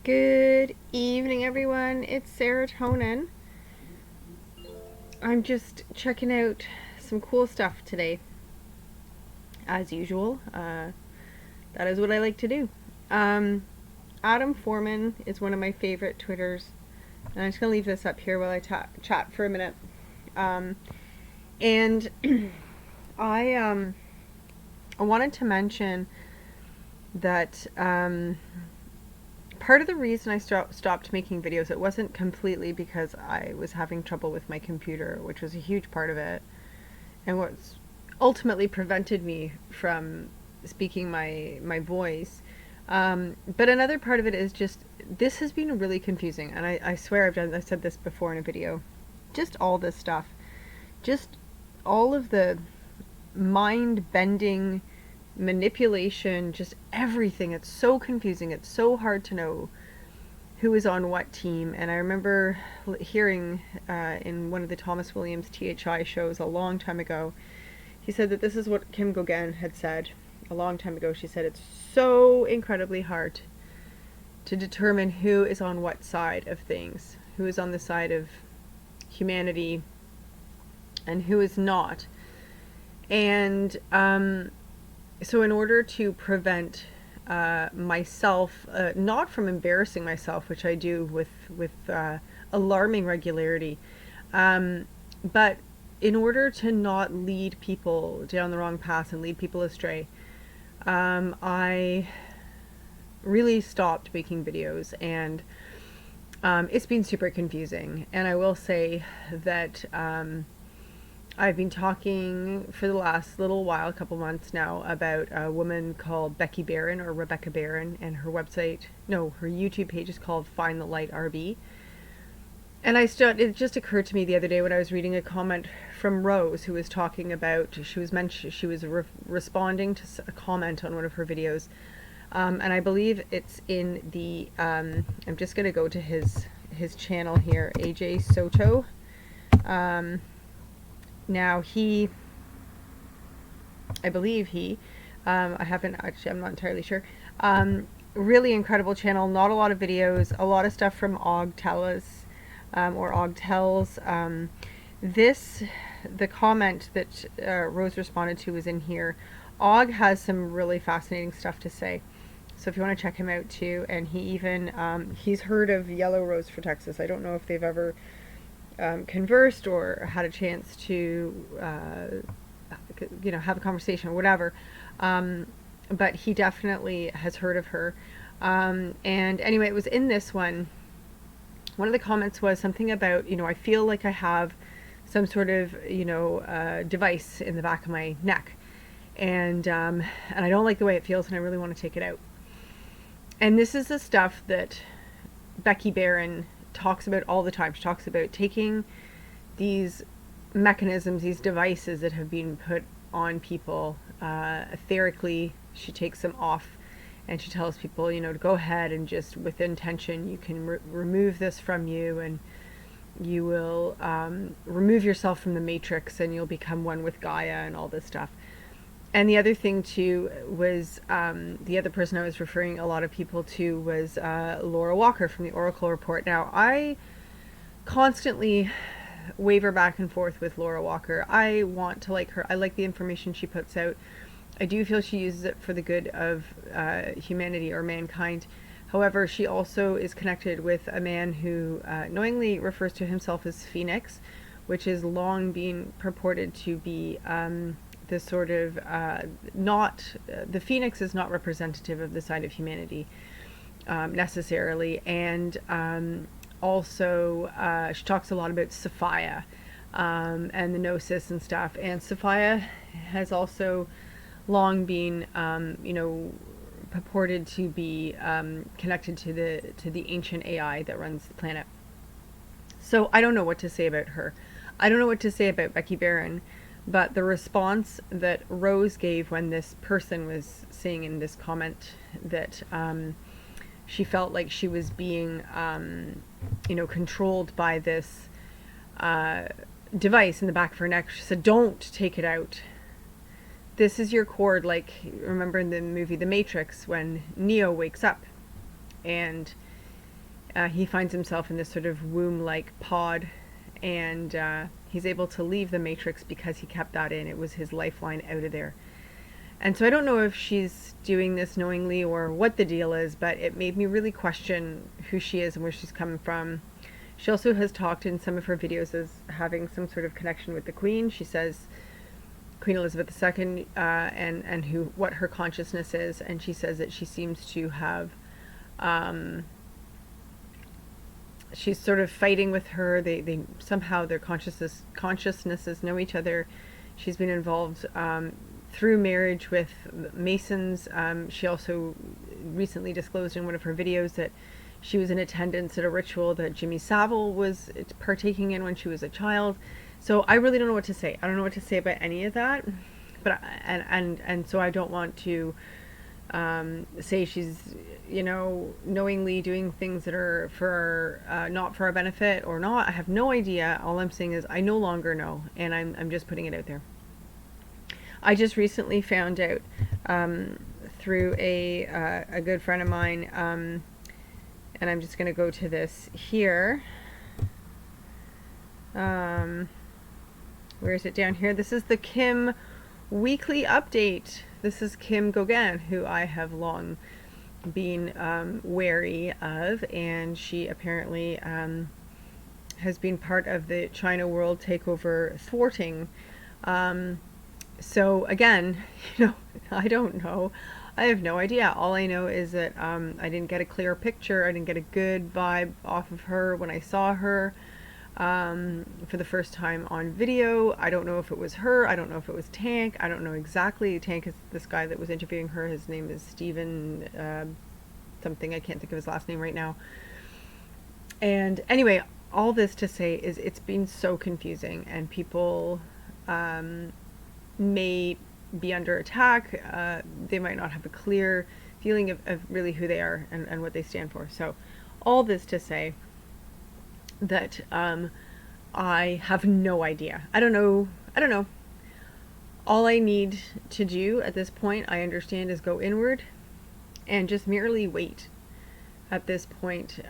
Good evening, everyone. It's serotonin. I'm just checking out some cool stuff today. As usual, that is what I like to do. Adam Foreman is one of my favorite Twitters. And I'm just going to leave this up here while I chat for a minute. And I wanted to mention that part of the reason I stopped making videos, it wasn't completely because I was having trouble with my computer, which was a huge part of it, and what's ultimately prevented me from speaking my voice. But another part of it is just, this has been really confusing, and I swear I've said this before in a video. Just all this stuff. Just all of the mind-bending manipulation, just everything. It's so confusing. It's so hard to know who is on what team. And I remember hearing in one of the Thomas Williams THI shows a long time ago, he said that this is what Kim Gauguin had said a long time ago. She said it's so incredibly hard to determine who is on what side of things, who is on the side of humanity and who is not. And so in order to prevent myself, not from embarrassing myself, which I do with alarming regularity, but in order to not lead people down the wrong path and lead people astray, I really stopped making videos, and it's been super confusing. And I will say that I've been talking for the last little while, a couple months now, about a woman called Becky Baron, or Rebecca Baron, and her YouTube page is called Find the Light RB. And it just occurred to me the other day when I was reading a comment from Rose, who was talking about, she was responding to a comment on one of her videos, and I believe it's in the, I'm just going to go to his channel here, AJ Soto. Now I believe I haven't actually, I'm not entirely sure. Really incredible channel, not a lot of videos, a lot of stuff from Og Tells, or Og Tells. The comment that Rose responded to was in here. Og has some really fascinating stuff to say. So if you want to check him out too, and he even, he's heard of Yellow Rose for Texas. I don't know if they've ever conversed or had a chance to have a conversation or whatever, but he definitely has heard of her, and anyway, it was in this one of the comments was something about, I feel like I have some sort of device in the back of my neck, and I don't like the way it feels, and I really want to take it out. And this is the stuff that Becky Baron talks about all the time. She talks about taking these mechanisms, these devices that have been put on people etherically. She takes them off, and she tells people, to go ahead and just, with intention, you can remove this from you, and you will remove yourself from the matrix, and you'll become one with Gaia and all this stuff. And the other thing too was, the other person I was referring a lot of people to was Laura Walker from the Oracle Report. Now, I constantly waver back and forth with Laura Walker. I want to like her. I like the information she puts out. I do feel she uses it for the good of humanity or mankind. However, she also is connected with a man who knowingly refers to himself as Phoenix, which is long been purported to be this sort of the Phoenix is not representative of the side of humanity necessarily, and also she talks a lot about Sophia and the Gnosis and stuff, and Sophia has also long been purported to be connected to the ancient AI that runs the planet. So I don't know what to say about her. I don't know what to say about Becky Baron. But the response that Rose gave when this person was saying in this comment that she felt like she was being, controlled by this device in the back of her neck, she said, "Don't take it out. This is your cord." Like, remember in the movie The Matrix when Neo wakes up and he finds himself in this sort of womb-like pod, and he's able to leave the Matrix because he kept that in. It was his lifeline out of there. And so I don't know if she's doing this knowingly or what the deal is, but it made me really question who she is and where she's coming from. She also has talked in some of her videos as having some sort of connection with the Queen. She says Queen Elizabeth II, and what her consciousness is, and she says that she seems to have, she's sort of fighting with her. They somehow their consciousnesses know each other. She's been involved through marriage with Masons. She also recently disclosed in one of her videos that she was in attendance at a ritual that Jimmy Savile was partaking in when she was a child. So I really don't know what to say. I don't know what to say about any of that. But and so I don't want to say she's, you know, knowingly doing things that are for not for our benefit or not. I have no idea. All I'm saying is I no longer know, and I'm just putting it out there. I just recently found out through a good friend of mine, and I'm just going to go to this here. Where is it? Down here. This is the Kim weekly update. This is Kim Gauguin, who I have long been wary of, and she apparently has been part of the China World Takeover thwarting. So again, you know, I don't know. I have no idea. All I know is that I didn't get a clear picture. I didn't get a good vibe off of her when I saw her for the first time on video. I don't know if it was her. I don't know if it was Tank. I don't know exactly. Tank is this guy that was interviewing her. His name is Stephen something. I can't think of his last name right now. And anyway, all this to say is it's been so confusing, and people may be under attack. They might not have a clear feeling of really who they are and what they stand for. So all this to say that I have no idea. I don't know. All I need to do at this point, I understand, is go inward and just merely wait at this point,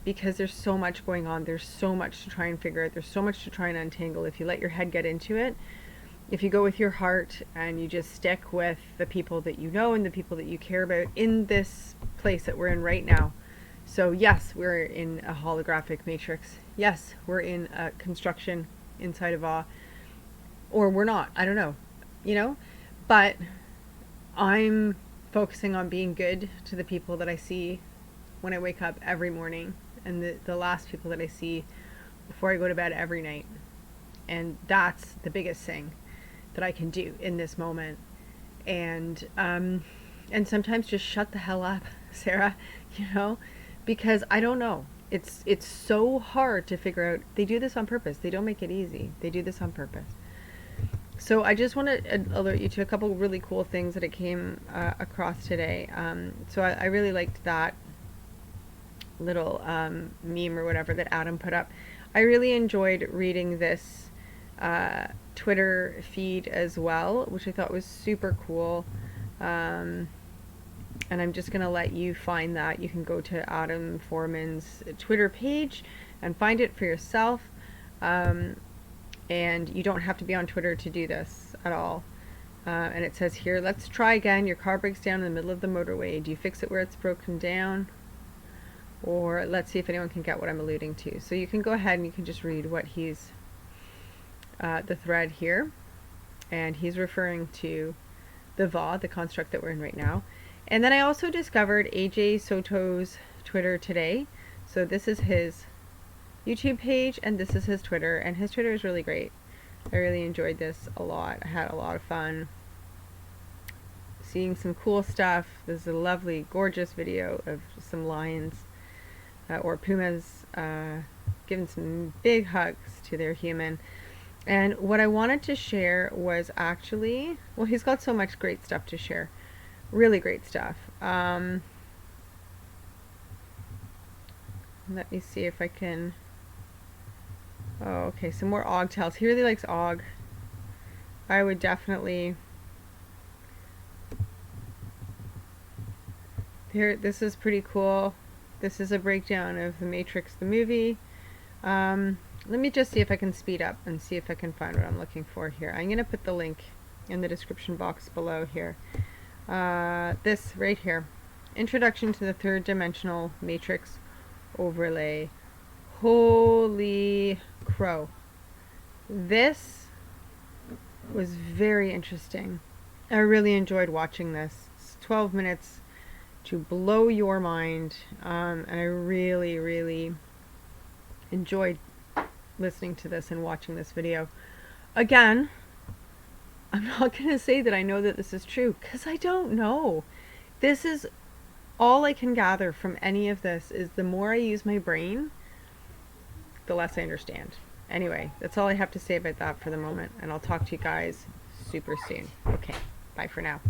because there's so much going on. There's so much to try and figure out. There's so much to try and untangle. If you let your head get into it, if you go with your heart and you just stick with the people that you know and the people that you care about in this place that we're in right now. So yes, we're in a holographic matrix. Yes, we're in a construction inside of awe. Or we're not. I don't know. You know? But I'm focusing on being good to the people that I see when I wake up every morning, and the last people that I see before I go to bed every night. And that's the biggest thing that I can do in this moment. And sometimes just shut the hell up, Sarah, you know, because I don't know. It's so hard to figure out. They do this on purpose. They don't make it easy. They do this on purpose. So I just want to alert you to a couple really cool things that I came across today. So I really liked that little meme or whatever that Adam put up. I really enjoyed reading this Twitter feed as well, which I thought was super cool. And I'm just going to let you find that. You can go to Adam Foreman's Twitter page and find it for yourself. And you don't have to be on Twitter to do this at all. And it says here, let's try again. Your car breaks down in the middle of the motorway. Do you fix it where it's broken down? Or let's see if anyone can get what I'm alluding to. So you can go ahead and you can just read what he's, the thread here. And he's referring to the VA, the construct that we're in right now. And then I also discovered AJ Soto's Twitter today. So this is his YouTube page and this is his Twitter, and his Twitter is really great. I really enjoyed this a lot. I had a lot of fun seeing some cool stuff. This is a lovely, gorgeous video of some lions or pumas giving some big hugs to their human. And what I wanted to share was actually, well, he's got so much great stuff to share. Really great stuff. Let me see if I can... Oh, okay, some more Og tales. He really likes Og. I would definitely... Here, this is pretty cool. This is a breakdown of The Matrix, the movie. Let me just see if I can speed up and see if I can find what I'm looking for here. I'm going to put the link in the description box below here. This right here. Introduction to the Third Dimensional Matrix Overlay. Holy crow. This was very interesting. I really enjoyed watching this. It's 12 minutes to blow your mind, and I really, really enjoyed listening to this and watching this video. Again, I'm not going to say that I know that this is true, because I don't know. This is all I can gather from any of this is the more I use my brain, the less I understand. Anyway, that's all I have to say about that for the moment, and I'll talk to you guys super soon. Okay, bye for now.